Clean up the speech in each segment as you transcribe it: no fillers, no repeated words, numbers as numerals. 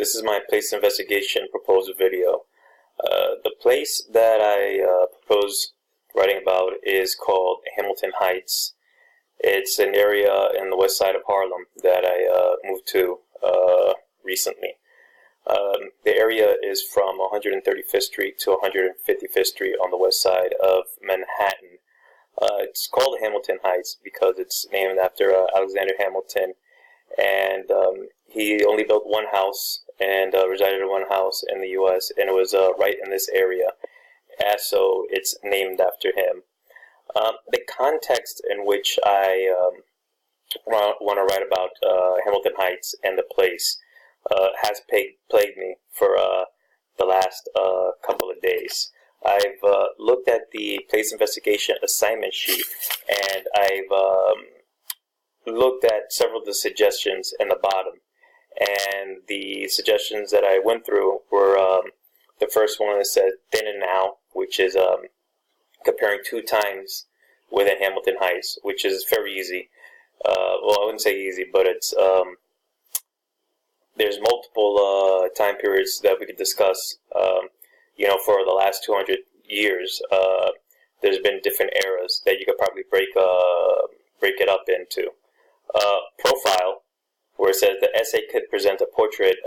This is my place investigation proposal video. The place that I propose writing about is called Hamilton Heights. It's an area in the west side of Harlem that I moved to recently. The area is from 135th Street to 155th Street on the west side of Manhattan. It's called Hamilton Heights because it's named after Alexander Hamilton, and he only built one house and resided in one house in the U.S., and it was right in this area, so it's named after him. The context in which I want to write about Hamilton Heights and the place has plagued me for the last couple of days. I've looked at the place investigation assignment sheet, and I've looked at several of the suggestions in the bottom. And the suggestions that I went through were the first one that said then and now, which is comparing two times within Hamilton Heights, which is very easy. Well, I wouldn't say easy, but it's there's multiple time periods that we could discuss. For the last 200 years, there's been different eras that you could probably break it up into. Profile, where it says the essay could present a portrait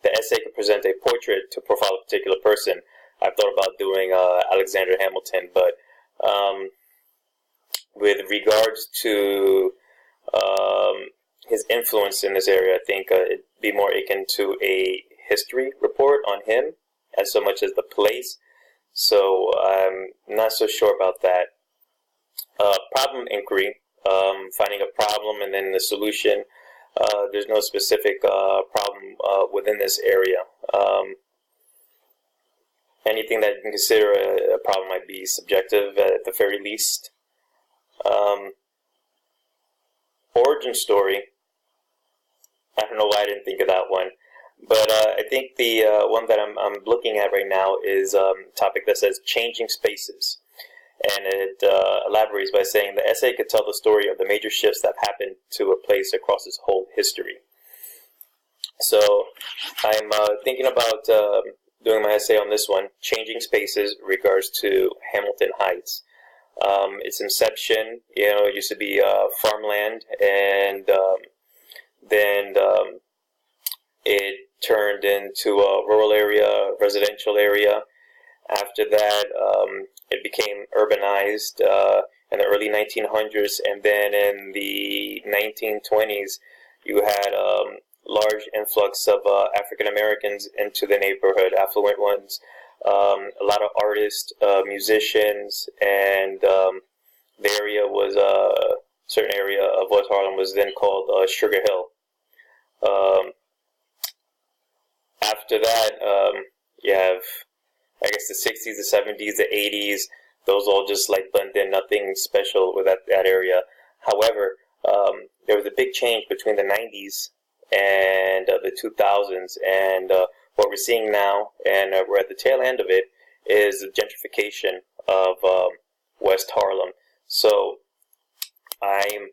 the essay could present a portrait to profile a particular person. I've thought about doing Alexander Hamilton, but with regards to his influence in this area, I think it'd be more akin to a history report on him as so much as the place. So I'm not so sure about that. Problem inquiry, finding a problem and then the solution. There's no specific problem within this area. Anything that you can consider a problem might be subjective at the very least. Origin story. I don't know why I didn't think of that one. But I think the one that I'm looking at right now is a topic that says changing spaces. And it elaborates by saying the essay could tell the story of the major shifts that happened to a place across its whole history. So I'm thinking about doing my essay on this one, changing spaces in regards to Hamilton Heights. Its inception, it used to be farmland, and then it turned into a rural area, residential area. After that, it became urbanized in the early 1900s, and then in the 1920s, you had large influx of African Americans into the neighborhood, affluent ones, a lot of artists, musicians, and the area was a certain area of West Harlem was then called Sugar Hill. After that, you have, I guess, the 60s, the 70s, the 80s. Those all just like blend in, nothing special with that area. However, there was a big change between the 90s and the 2000s, and what we're seeing now, and we're at the tail end of it, is the gentrification of West Harlem. So I'm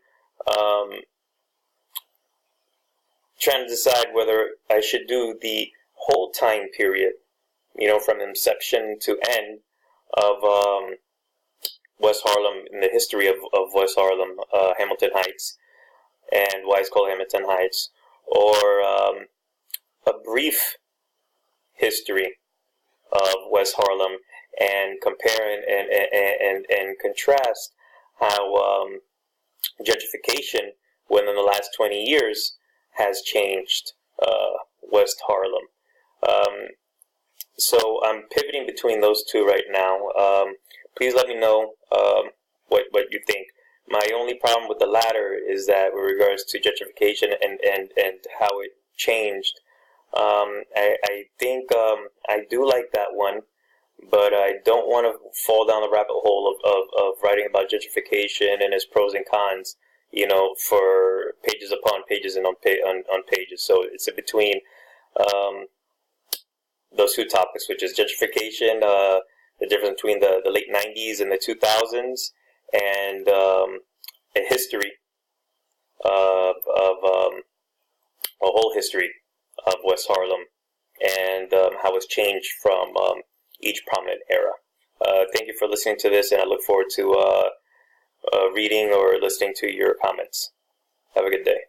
trying to decide whether I should do the whole time period, from inception to end of West Harlem, in the history of West Harlem, Hamilton Heights, and why it's called Hamilton Heights, or a brief history of West Harlem, and compare and contrast how gentrification within the last 20 years has changed West Harlem. So I'm pivoting between those two right now. Please let me know what you think. My only problem with the latter is that with regards to gentrification and how it changed, I think I do like that one, but I don't want to fall down the rabbit hole of writing about gentrification and its pros and cons, for pages upon pages and on pages. So it's in between those two topics, which is gentrification, the difference between the late 90s and the 2000s, and a history of whole history of West Harlem and how it's changed from each prominent era. Thank you for listening to this, and I look forward to reading or listening to your comments. Have a good day.